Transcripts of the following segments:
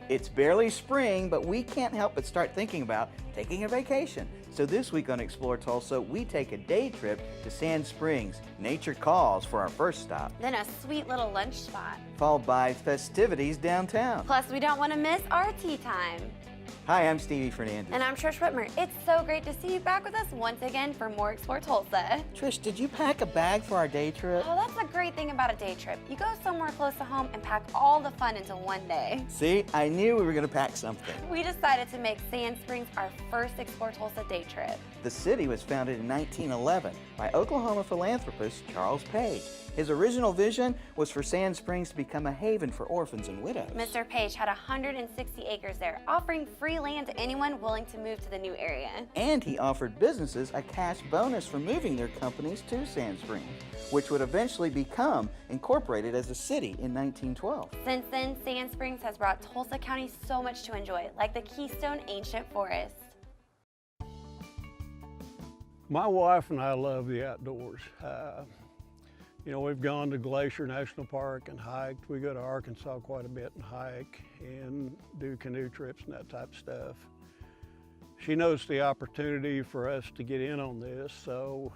It's barely spring, but we can't help but start thinking about taking a vacation. So this week on Explore Tulsa, we take a day trip to Sand Springs. Nature calls for our first stop. Then a sweet little lunch spot. Followed by festivities downtown. Plus, we don't want to miss our tea time. Hi, I'm Stevie Fernandez. And I'm Trish Whitmer. It's so great to see you back with us once again for more Explore Tulsa. Trish, did you pack a bag for our day trip? Oh, that's the great thing about a day trip. You go somewhere close to home and pack all the fun into one day. See, I knew we were going to pack something. We decided to make Sand Springs our first Explore Tulsa day trip. The city was founded in 1911 by Oklahoma philanthropist Charles Page. His original vision was for Sand Springs to become a haven for orphans and widows. Mr. Page had 160 acres there, offering free land to anyone willing to move to the new area. And he offered businesses a cash bonus for moving their companies to Sand Springs, which would eventually become incorporated as a city in 1912. Since then, Sand Springs has brought Tulsa County so much to enjoy, like the Keystone Ancient Forest. My wife and I love the outdoors. You know, we've gone to Glacier National Park and hiked. We go to Arkansas quite a bit and hike and do canoe trips and that type of stuff. She noticed the opportunity for us to get in on this, so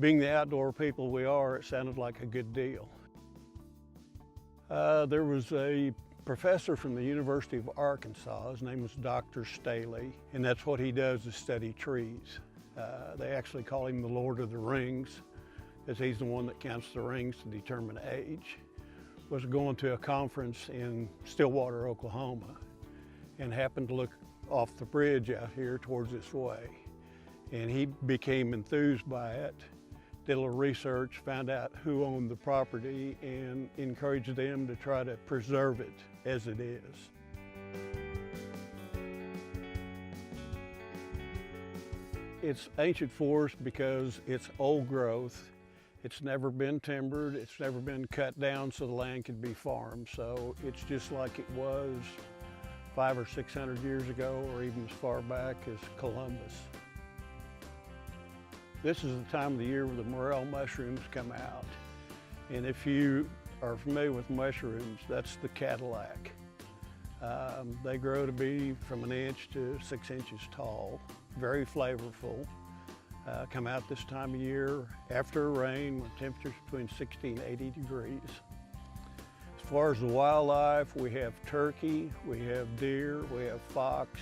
being the outdoor people we are, it sounded like a good deal. There was a professor from the University of Arkansas. His name was Dr. Staley, and that's what he does is study trees. They actually call him the Lord of the Rings, as he's the one that counts the rings to determine age. Was going to a conference in Stillwater, Oklahoma, and happened to look off the bridge out here towards this way. And he became enthused by it, did a little research, found out who owned the property, and encouraged them to try to preserve it as it is. It's ancient forest because it's old growth. It's never been timbered, it's never been cut down so the land could be farmed. So it's just like it was 500 or 600 years ago, or even as far back as Columbus. This is the time of the year where the morel mushrooms come out. And if you are familiar with mushrooms, that's the Cadillac. They grow to be from 1 inch to 6 inches tall, very flavorful. Come out this time of year after rain when temperatures between 60 and 80 degrees. As far as the wildlife, we have turkey, we have deer, we have fox,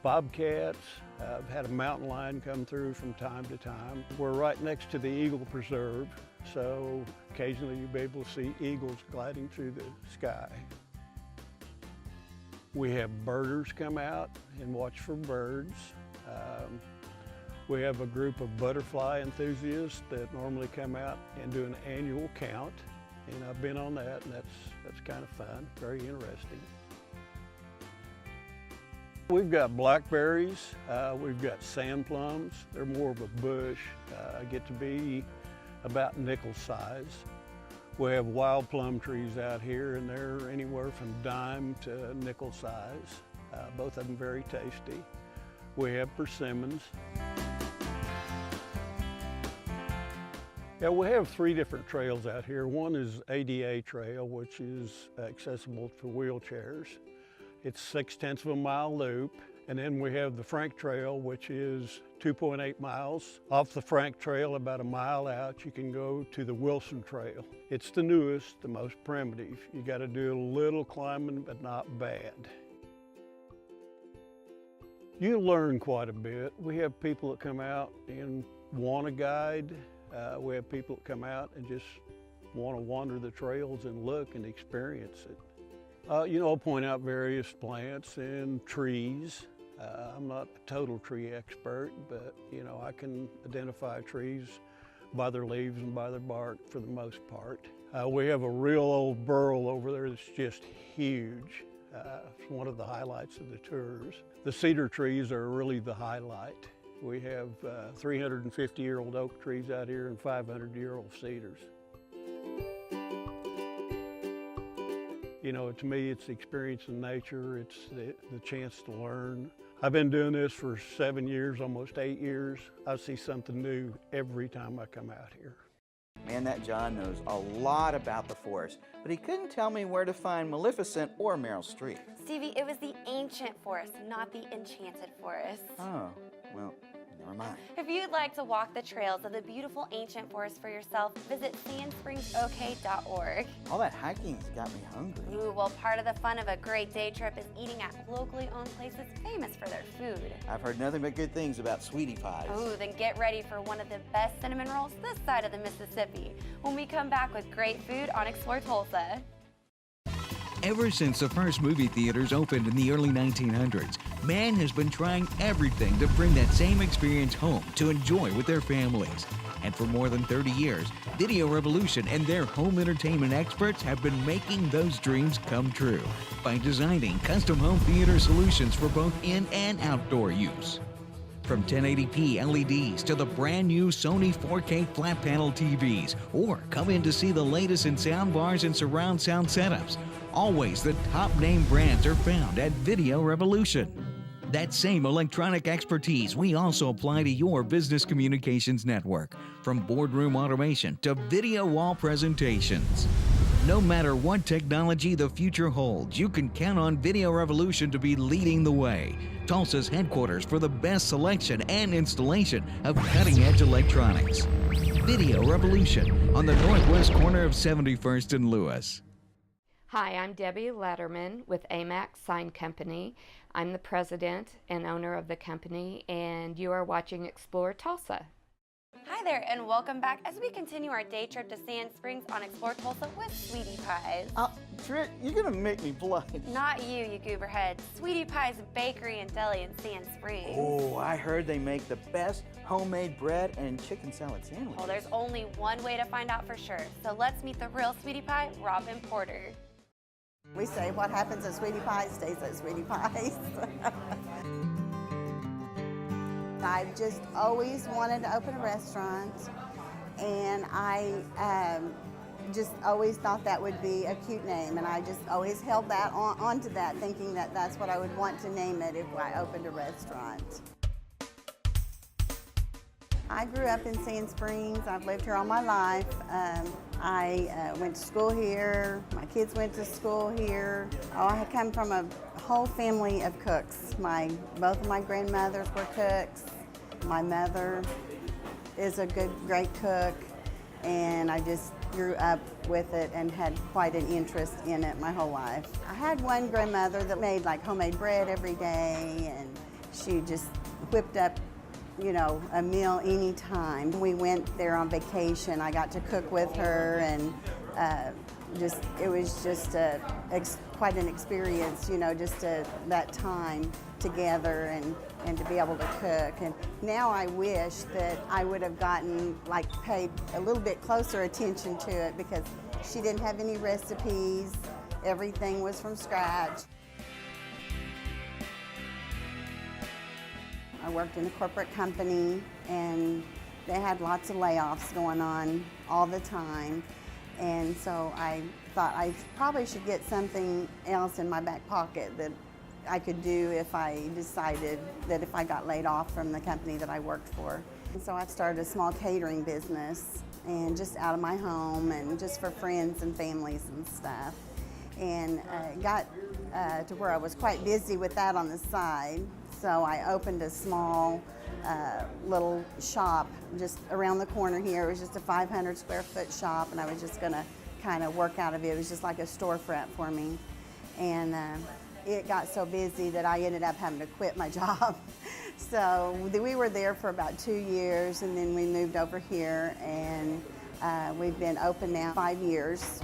bobcats. I've had a mountain lion come through from time to time. We're right next to the Eagle Preserve, so occasionally you'll be able to see eagles gliding through the sky. We have birders come out and watch for birds. We have a group of butterfly enthusiasts that normally come out and do an annual count, and I've been on that, and that's kind of fun, very interesting. We've got blackberries, we've got sand plums. They're more of a bush, get to be about nickel size. We have wild plum trees out here, and they're anywhere from dime to nickel size. Both of them very tasty. We have persimmons. Yeah, we have 3 different trails out here. One is ADA Trail, which is accessible for wheelchairs. It's 0.6 of a mile loop. And then we have the Frank Trail, which is 2.8 miles. Off the Frank Trail, about a mile out, you can go to the Wilson Trail. It's the newest, the most primitive. You got to do a little climbing, but not bad. You learn quite a bit. We have people that come out and want a guide. We have people that come out and just want to wander the trails and look and experience it. You know, I'll point out various plants and trees. I'm not a total tree expert, but you know, I can identify trees by their leaves and by their bark for the most part. We have a real old burl over there that's just huge. It's one of the highlights of the tours. The cedar trees are really the highlight. We have 350-year-old oak trees out here and 500-year-old cedars. You know, to me, it's the experience in nature. It's the chance to learn. I've been doing this for 7 years, almost 8 years. I see something new every time I come out here. Man, that John knows a lot about the forest, but he couldn't tell me where to find Maleficent or Meryl Streep. Stevie, it was the ancient forest, not the enchanted forest. Oh, well, never mind. If you'd like to walk the trails of the beautiful ancient forest for yourself, visit sandspringsok.org. All that hiking's got me hungry. Ooh, well, part of the fun of a great day trip is eating at locally owned places famous for their food. I've heard nothing but good things about sweetie pies. Ooh, then get ready for one of the best cinnamon rolls this side of the Mississippi when we come back with great food on Explore Tulsa. Ever since the first movie theaters opened in the early 1900s, man has been trying everything to bring that same experience home to enjoy with their families. And for more than 30 years, Video Revolution and their home entertainment experts have been making those dreams come true by designing custom home theater solutions for both in and outdoor use. From 1080p LEDs to the brand new Sony 4K flat panel TVs, or come in to see the latest in sound bars and surround sound setups. Always the top name brands are found at Video Revolution. That same electronic expertise we also apply to your business communications network, from boardroom automation to video wall presentations. No matter what technology the future holds, you can count on Video Revolution to be leading the way. Tulsa's headquarters for the best selection and installation of cutting-edge electronics. Video Revolution on the northwest corner of 71st and Lewis. Hi, I'm Debbie Letterman with AMAX Sign Company. I'm the president and owner of the company, and you are watching Explore Tulsa. Hi there, and welcome back as we continue our day trip to Sand Springs on Explore Tulsa with Sweetie Pies. Trick, you're gonna make me blush. Not you, you gooberhead. Sweetie Pies Bakery and Deli in Sand Springs. Oh, I heard they make the best homemade bread and chicken salad sandwiches. Well, there's only one way to find out for sure. So let's meet the real Sweetie Pie, Robin Porter. We say what happens at Sweetie Pie stays at Sweetie Pies. I've just always wanted to open a restaurant, and I just always thought that would be a cute name, and I just always held that onto that, thinking that that's what I would want to name it if I opened a restaurant. I grew up in Sand Springs. I've lived here all my life. I went to school here. My kids went to school here. Oh, I come from a whole family of cooks. Both of my grandmothers were cooks. My mother is a great cook, and I just grew up with it and had quite an interest in it my whole life. I had one grandmother that made like homemade bread every day, and she just whipped up, you know, a meal anytime. We went there on vacation. I got to cook with her, and it was just quite an experience, you know, just that time together and to be able to cook. And now I wish that I would have paid a little bit closer attention to it, because she didn't have any recipes. Everything was from scratch. I worked in a corporate company, and they had lots of layoffs going on all the time. And so I thought I probably should get something else in my back pocket that I could do if I decided that if I got laid off from the company that I worked for. And so I started a small catering business, and just out of my home and just for friends and families and stuff. And got to where I was quite busy with that on the side. So I opened a small little shop just around the corner here. It was just a 500 square foot shop, and I was just gonna kind of work out of it. It was just like a storefront for me. And it got so busy that I ended up having to quit my job. So we were there for about 2 years, and then we moved over here, and we've been open now 5 years.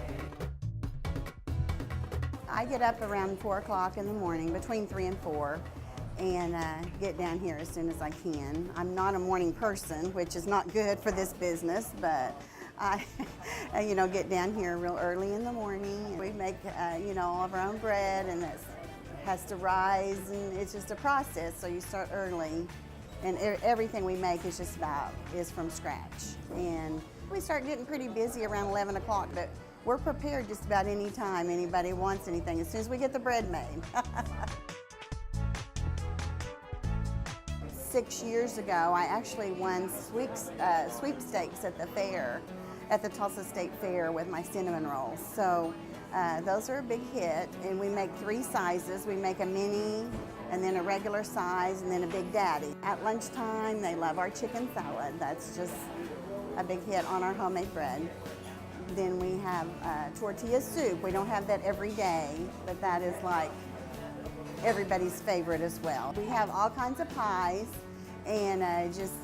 I get up around 4 o'clock in the morning, between 3 and 4, and get down here as soon as I can. I'm not a morning person, which is not good for this business, but I get down here real early in the morning. We make, all of our own bread, and it has to rise, and it's just a process, so you start early. And everything we make is is from scratch. And we start getting pretty busy around 11 o'clock, but we're prepared just about any time anybody wants anything, as soon as we get the bread made. 6 years ago, I actually won sweepstakes at the fair, at the Tulsa State Fair with my cinnamon rolls. So those are a big hit, and we make 3 sizes. We make a mini, and then a regular size, and then a Big Daddy. At lunchtime, they love our chicken salad. That's just a big hit on our homemade bread. Then we have tortilla soup. We don't have that every day, but that is like everybody's favorite as well. We have all kinds of pies, and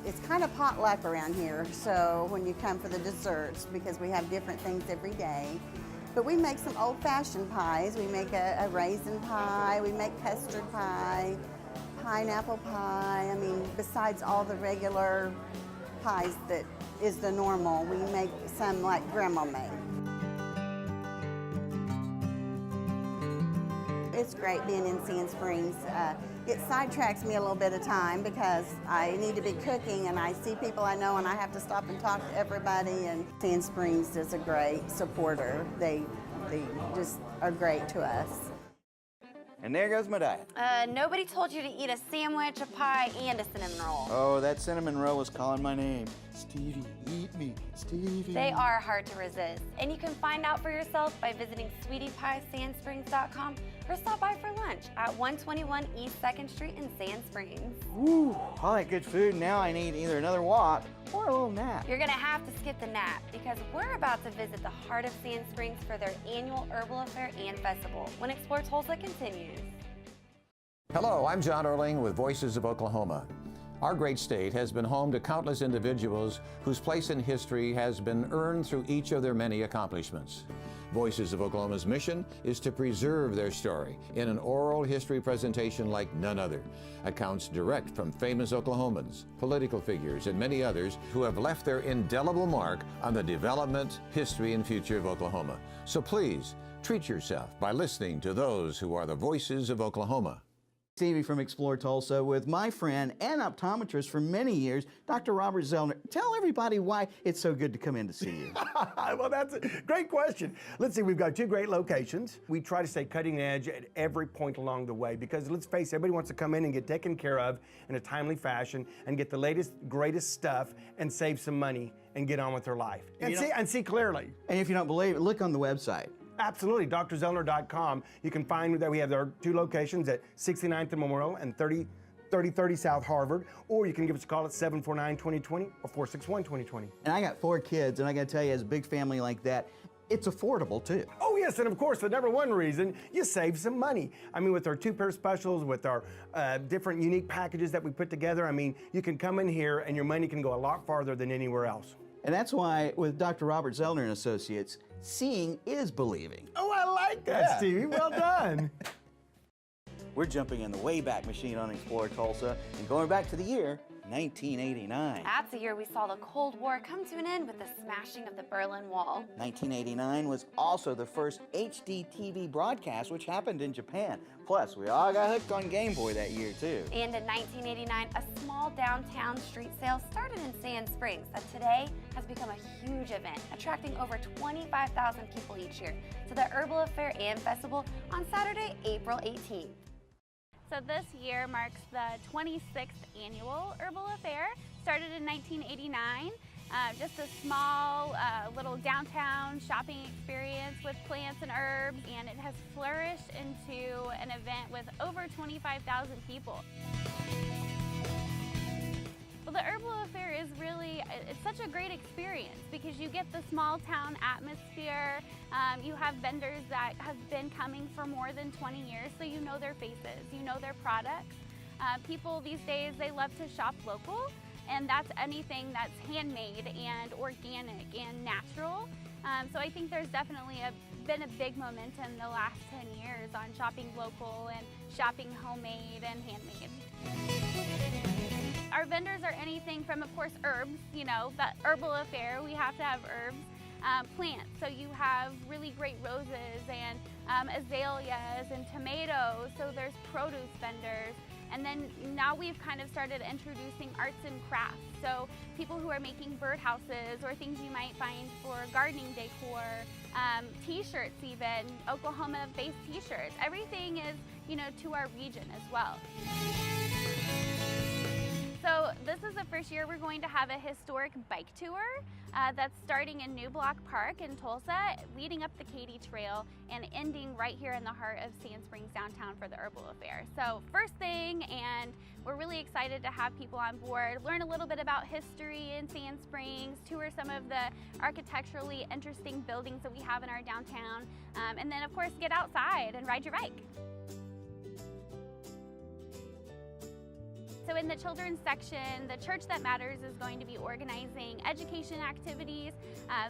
it's kind of potluck around here. So when you come for the desserts, because we have different things every day. But we make some old-fashioned pies. We make a raisin pie, we make custard pie, pineapple pie. I mean, besides all the regular pies that is the normal, we make some like Grandma made. It's great being in Sand Springs. It sidetracks me a little bit of time because I need to be cooking and I see people I know and I have to stop and talk to everybody, and Sand Springs is a great supporter. They just are great to us. And there goes my diet. Nobody told you to eat a sandwich, a pie, and a cinnamon roll. Oh, that cinnamon roll was calling my name. Stevie, eat me, Stevie. They are hard to resist, and you can find out for yourself by visiting SweetiePieSandSprings.com or stop by for lunch at 121 East 2nd Street in Sand Springs. Woo, all that good food. Now I need either another walk or a little nap. You're gonna have to skip the nap because we're about to visit the heart of Sand Springs for their annual Herbal Affair and Festival when Explore Tulsa continues. Hello, I'm John Erling with Voices of Oklahoma. Our great state has been home to countless individuals whose place in history has been earned through each of their many accomplishments. Voices of Oklahoma's mission is to preserve their story in an oral history presentation like none other. Accounts direct from famous Oklahomans, political figures, and many others who have left their indelible mark on the development, history, and future of Oklahoma. So please, treat yourself by listening to those who are the voices of Oklahoma. Stevie from Explore Tulsa with my friend and optometrist for many years, Dr. Robert Zellner. Tell everybody why it's so good to come in to see you. Well, that's a great question. Let's see, we've got 2 great locations. We try to stay cutting edge at every point along the way because let's face it, everybody wants to come in and get taken care of in a timely fashion and get the latest, greatest stuff and save some money and get on with their life and see clearly. And if you don't believe it, look on the website. Absolutely, drzellner.com. You can find that we have our 2 locations at 69th and Memorial and 3030 South Harvard, or you can give us a call at 749-2020 or 461-2020. And I got 4 kids, and I gotta tell you, as a big family like that, it's affordable too. Oh yes, and of course, the number 1 reason, you save some money. I mean, with our 2-pair specials, with our different unique packages that we put together, I mean, you can come in here and your money can go a lot farther than anywhere else. And that's why with Dr. Robert Zellner and Associates, seeing is believing. Oh, I like that, Stevie. Well done. We're jumping in the Wayback Machine on Explore Tulsa and going back to the year 1989. That's the year we saw the Cold War come to an end with the smashing of the Berlin Wall. 1989 was also the first HD TV broadcast, which happened in Japan. Plus, we all got hooked on Game Boy that year, too. And in 1989, a small downtown street sale started in Sand Springs that today has become a huge event, attracting over 25,000 people each year to the Herbal Affair and Festival on Saturday, April 18th. So this year marks the 26th annual Herbal Affair. Started in 1989, just a small little downtown shopping experience with plants and herbs, and it has flourished into an event with over 25,000 people. Well, the Herbal Affair is really, it's such a great experience because you get the small town atmosphere. You have vendors that have been coming for more than 20 years, so you know their faces, you know their products. People these days, they love to shop local, and that's anything that's handmade and organic and natural. So I think there's definitely been a big momentum the last 10 years on shopping local and shopping homemade and handmade. Our vendors are anything from, of course, herbs, you know, that Herbal Affair, we have to have herbs. Plants, so you have really great roses and azaleas and tomatoes, so there's produce vendors. And then now we've kind of started introducing arts and crafts, so people who are making birdhouses or things you might find for gardening decor, t-shirts even, Oklahoma-based t-shirts. Everything is, you know, to our region as well. So this is the first this year we're going to have a historic bike tour that's starting in New Block Park in Tulsa, leading up the Katy Trail and ending right here in the heart of Sand Springs downtown for the Herbal Affair. So first thing, and we're really excited to have people on board, learn a little bit about history in Sand Springs, tour some of the architecturally interesting buildings that we have in our downtown, and then of course get outside and ride your bike. So in the children's section, the Church That Matters is going to be organizing education activities.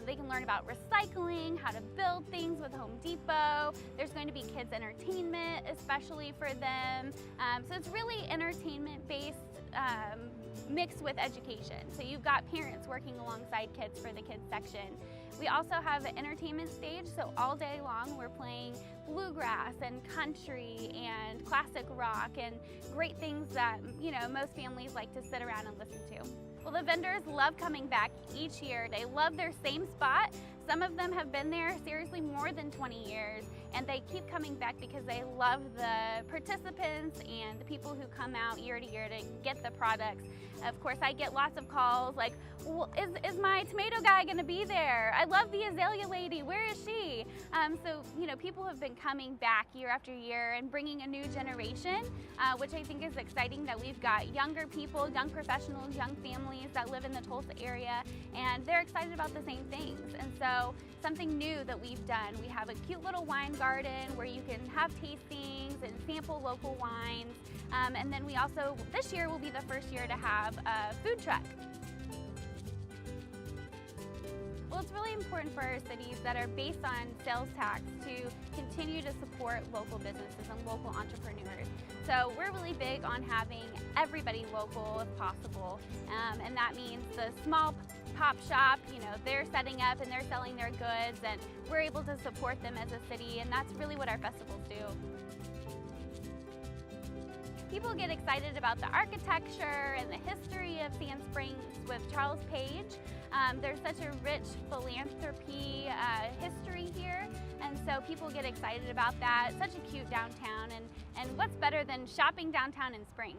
They can learn about recycling, how to build things with Home Depot. There's going to be kids entertainment, especially for them. So it's really entertainment-based mixed with education. So you've got parents working alongside kids for the kids section. We also have an entertainment stage, so all day long we're playing bluegrass and country and classic rock and great things that, you know, most families like to sit around and listen to. Well, the vendors love coming back each year. They love their same spot. Some of them have been there seriously more than 20 years, and they keep coming back because they love the participants and the people who come out year to year to get the products. Of course, I get lots of calls like, well, is my tomato guy gonna be there? I love the azalea lady, where is she? So, you know, people have been coming back year after year and bringing a new generation, which I think is exciting that we've got younger people, young professionals, young families that live in the Tulsa area, and they're excited about the same things. And so something new that we've done, we have a cute little wine garden where you can have tastings and sample local wines. And then we also, this year will be the first year to have a food truck. Well, it's really important for our cities that are based on sales tax to continue to support local businesses and local entrepreneurs. So we're really big on having everybody local if possible, and that means the small pop shop, you know, they're setting up and they're selling their goods, and we're able to support them as a city, and that's really what our festivals do. People get excited about the architecture and the history of Sand Springs with Charles Page. There's such a rich philanthropy history here, and so people get excited about that. Such a cute downtown, and what's better than shopping downtown in spring?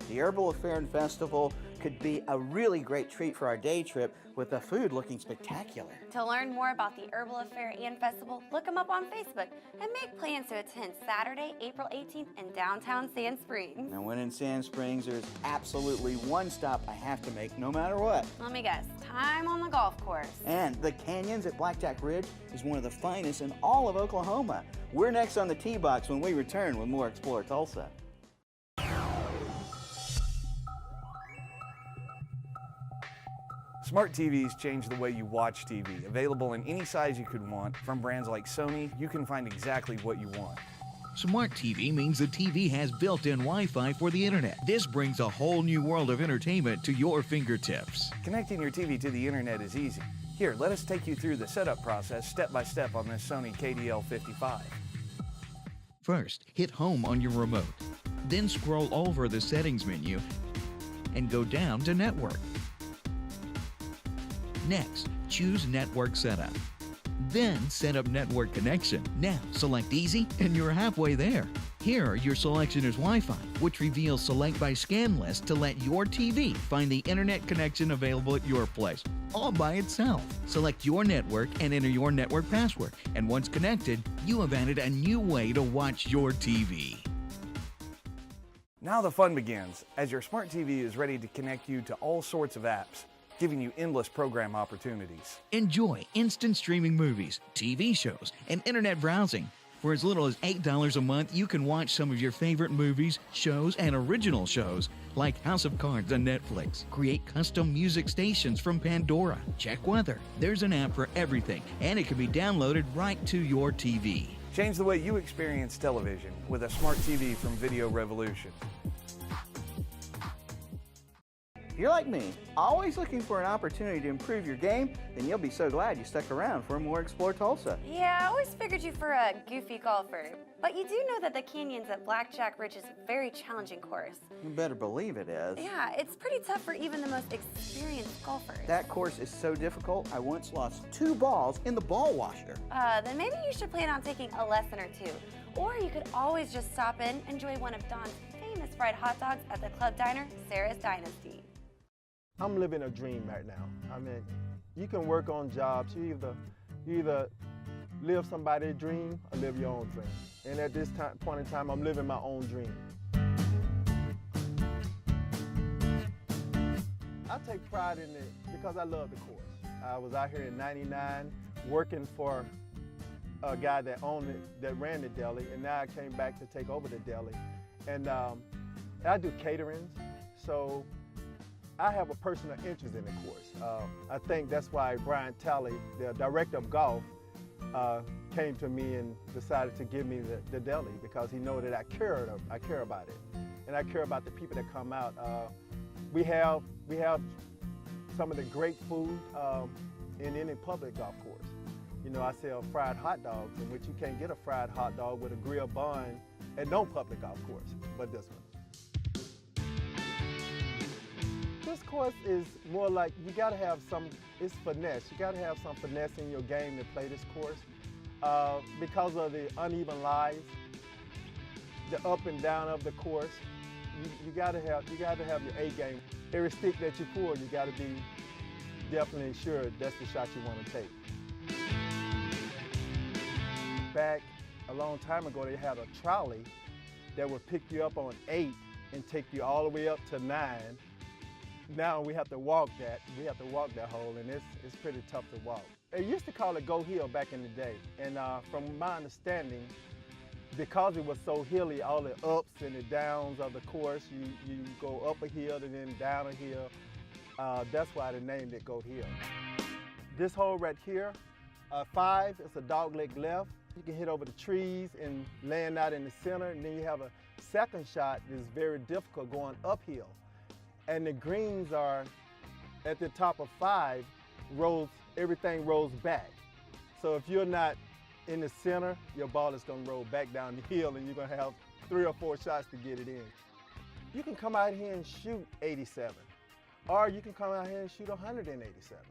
The Herbal Affair and Festival could be a really great treat for our day trip with the food looking spectacular. To learn more about the Herbal Affair and Festival, look them up on Facebook and make plans to attend Saturday, April 18th in downtown Sand Springs. Now, when in Sand Springs, there's absolutely one stop I have to make no matter what. Let me guess, time on the golf course. And the canyons at Blackjack Ridge is one of the finest in all of Oklahoma. We're next on the Tee Box when we return with more Explore Tulsa. Smart TVs change the way you watch TV. Available in any size you could want. From brands like Sony, you can find exactly what you want. Smart TV means the TV has built-in Wi-Fi for the internet. This brings a whole new world of entertainment to your fingertips. Connecting your TV to the internet is easy. Here, let us take you through the setup process step by step on this Sony KDL55. First, hit Home on your remote. Then scroll over the Settings menu and go down to Network. Next, choose Network Setup. Then set up network connection. Now select Easy and you're halfway there. Here, your selection is Wi-Fi, which reveals Select by Scan List to let your TV find the internet connection available at your place, all by itself. Select your network and enter your network password. And once connected, you have added a new way to watch your TV. Now the fun begins, as your smart TV is ready to connect you to all sorts of apps, giving you endless program opportunities. Enjoy instant streaming movies, TV shows, and internet browsing. For as little as $8 a month, you can watch some of your favorite movies, shows, and original shows like House of Cards on Netflix. Create custom music stations from Pandora. Check weather. There's an app for everything, and it can be downloaded right to your TV. Change the way you experience television with a smart TV from Video Revolution. If you're like me, always looking for an opportunity to improve your game, then you'll be so glad you stuck around for more Explore Tulsa. Yeah, I always figured you for a goofy golfer. But you do know that the canyons at Blackjack Ridge is a very challenging course. You better believe it is. Yeah, it's pretty tough for even the most experienced golfers. That course is so difficult, I once lost 2 balls in the ball washer. Then maybe you should plan on taking a lesson or two. Or you could always just stop in, enjoy one of Don's famous fried hot dogs at the club diner, Saras Dynasty. I'm living a dream right now. I mean, you can work on jobs. You either live somebody's dream or live your own dream. And at this point in time, I'm living my own dream. I take pride in it because I love the course. I was out here in '99 working for a guy that owned it, that ran the deli, and now I came back to take over the deli. And I do caterings, so I have a personal interest in the course. I think that's why Brian Talley, the director of golf, came to me and decided to give me the deli, because he knows that I care about it, and I care about the people that come out. We have some of the great food in any public golf course. You know, I sell fried hot dogs, in which you can't get a fried hot dog with a grilled bun at no public golf course, but this one. This course is more like, you gotta have it's finesse. You gotta have some finesse in your game to play this course. Because of the uneven lies, the up and down of the course, you gotta have your A game. Every stick that you pull, you gotta be definitely sure that's the shot you wanna take. Back a long time ago, they had a trolley that would pick you up on 8 and take you all the way up to 9. Now we have to walk that. We have to walk that hole, and it's pretty tough to walk. They used to call it Go Hill back in the day, and from my understanding, because it was so hilly, all the ups and the downs of the course, you go up a hill and then down a hill. That's why they named it Go Hill. This hole right here, 5, it's a dogleg left. You can hit over the trees and land out in the center, and then you have a second shot that's very difficult going uphill. And the greens are at the top of 5, everything rolls back. So if you're not in the center, your ball is gonna roll back down the hill, and you're gonna have 3 or 4 shots to get it in. You can come out here and shoot 87, or you can come out here and shoot 187.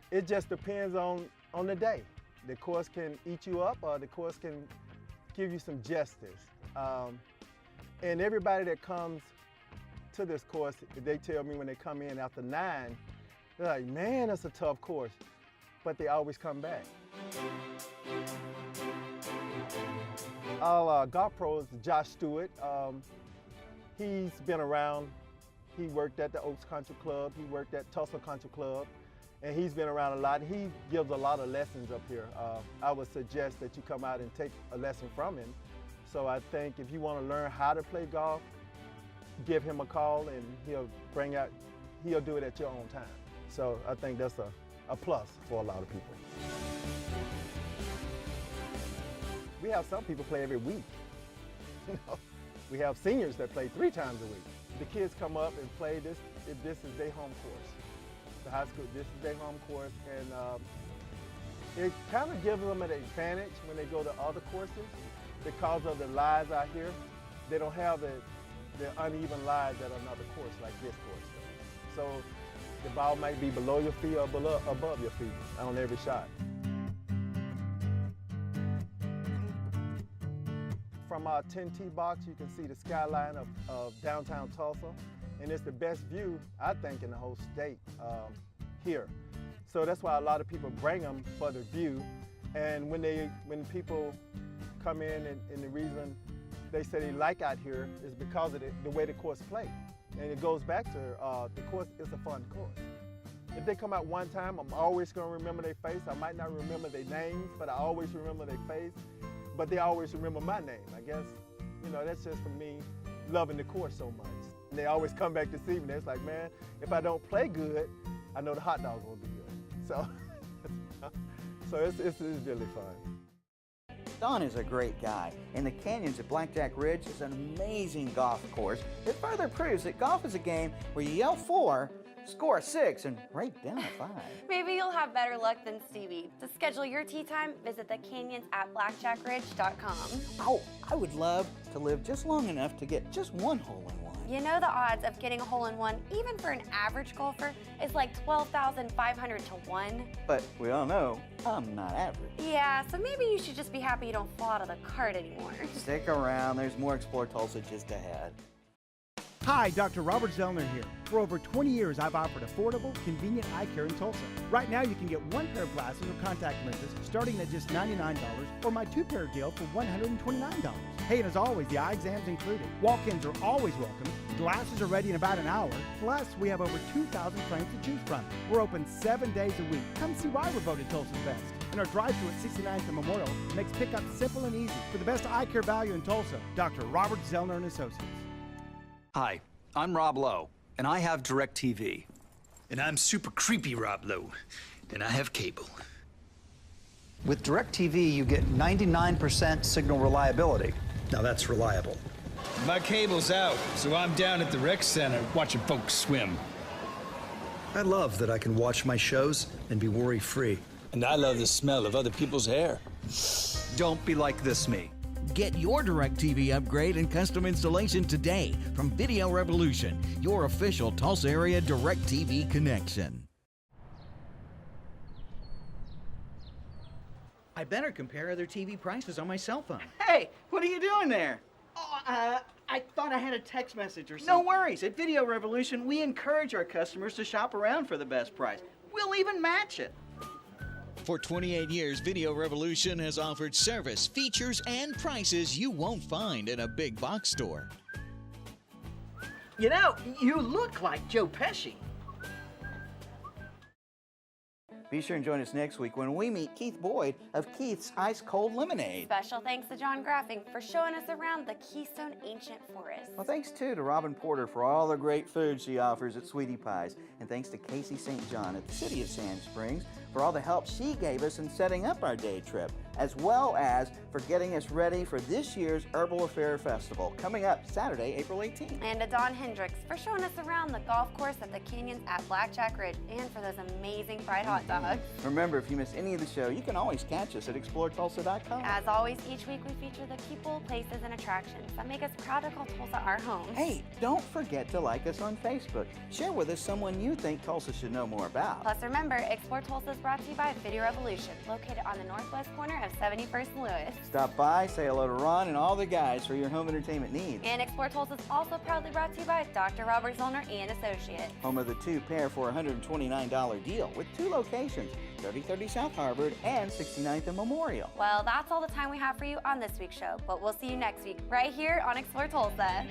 It just depends on the day. The course can eat you up, or the course can give you some justice. And everybody that comes to this course, they tell me when they come in after 9, they're like, man, that's a tough course, but they always come back. Our golf pro is Josh Stewart. He's been around. He worked at the Oaks Country Club. He worked at Tulsa Country Club. And he's been around a lot. He gives a lot of lessons up here. I would suggest that you come out and take a lesson from him. So I think if you want to learn how to play golf, give him a call, and he'll do it at your own time. So I think that's a plus for a lot of people. We have some people play every week. We have seniors that play 3 times a week. The kids come up and play this is their home course. The high school, this is their home course, and it kind of gives them an advantage when they go to other courses because of the lies out here. They don't have the uneven lies at another course like this course does. So the ball might be below your feet or above your feet on every shot. From our 10-tee box, you can see the skyline of downtown Tulsa. And it's the best view, I think, in the whole state here. So that's why a lot of people bring them for the view. And when people come in, and the reason they say they like out here is because of the way the course plays. And it goes back to the course is a fun course. If they come out one time, I'm always gonna remember their face. I might not remember their names, but I always remember their face. But they always remember my name. I guess, that's just for me loving the course so much. And they always come back to see me. It's like, man, if I don't play good, I know the hot dog will be good. So it's really fun. Don is a great guy, and the canyons at Blackjack Ridge is an amazing golf course that further proves that golf is a game where you yell 4, score a 6, and write down a 5. Maybe you'll have better luck than Stevie. To schedule your tee time, visit the canyons at blackjackridge.com. Oh, I would love to live just long enough to get just 1 hole-in-one. You know the odds of getting a hole-in-one, even for an average golfer, is like 12,500 to 1. But we all know I'm not average. Yeah, so maybe you should just be happy you don't fall out of the cart anymore. Stick around, there's more Explore Tulsa just ahead. Hi, Dr. Robert Zellner here. For over 20 years, I've offered affordable, convenient eye care in Tulsa. Right now, you can get 1 pair of glasses or contact lenses starting at just $99 or my 2-pair deal for $129. Hey, and as always, the eye exam's included. Walk-ins are always welcome. Glasses are ready in about an hour. Plus, we have over 2,000 frames to choose from. We're open 7 days a week. Come see why we're voted Tulsa's best. And our drive-thru at 69th and Memorial makes pickup simple and easy. For the best eye care value in Tulsa, Dr. Robert Zellner and Associates. Hi, I'm Rob Lowe, and I have DirecTV. And I'm super creepy Rob Lowe, and I have cable. With DirecTV, you get 99% signal reliability. Now that's reliable. My cable's out, so I'm down at the rec center watching folks swim. I love that I can watch my shows and be worry-free. And I love the smell of other people's hair. Don't be like this me. Get your DirecTV upgrade and custom installation today from Video Revolution, your official Tulsa area DirecTV connection. I better compare other TV prices on my cell phone. Hey, what are you doing there? Oh, I thought I had a text message or something. No worries. At Video Revolution, we encourage our customers to shop around for the best price. We'll even match it. For 28 years, Video Revolution has offered service, features, and prices you won't find in a big box store. You know, you look like Joe Pesci. Be sure and join us next week when we meet Keith Boyd of Keith's Ice Cold Lemonade. Special thanks to John Graffing for showing us around the Keystone Ancient Forest. Well, thanks too to Robin Porter for all the great food she offers at Sweetie Pies. And thanks to Casey St. John at the City of Sand Springs for all the help she gave us in setting up our day trip, as well as for getting us ready for this year's Herbal Affair Festival, coming up Saturday, April 18th. And to Don Hendricks for showing us around the golf course at the canyons at Blackjack Ridge, and for those amazing fried hot dogs. Remember, if you miss any of the show, you can always catch us at exploretulsa.com. As always, each week we feature the people, places, and attractions that make us proud to call Tulsa our home. Hey, don't forget to like us on Facebook. Share with us someone you think Tulsa should know more about. Plus, remember, Explore Tulsa is brought to you by Video Revolution, located on the northwest corner of 71st and Lewis. Stop by, say hello to Ron and all the guys for your home entertainment needs. And Explore Tulsa is also proudly brought to you by Dr. Robert Zollner and Associates. Home of the 2-pair for $129 deal with 2 locations, 3030 South Harvard and 69th and Memorial. Well, that's all the time we have for you on this week's show, but we'll see you next week right here on Explore Tulsa.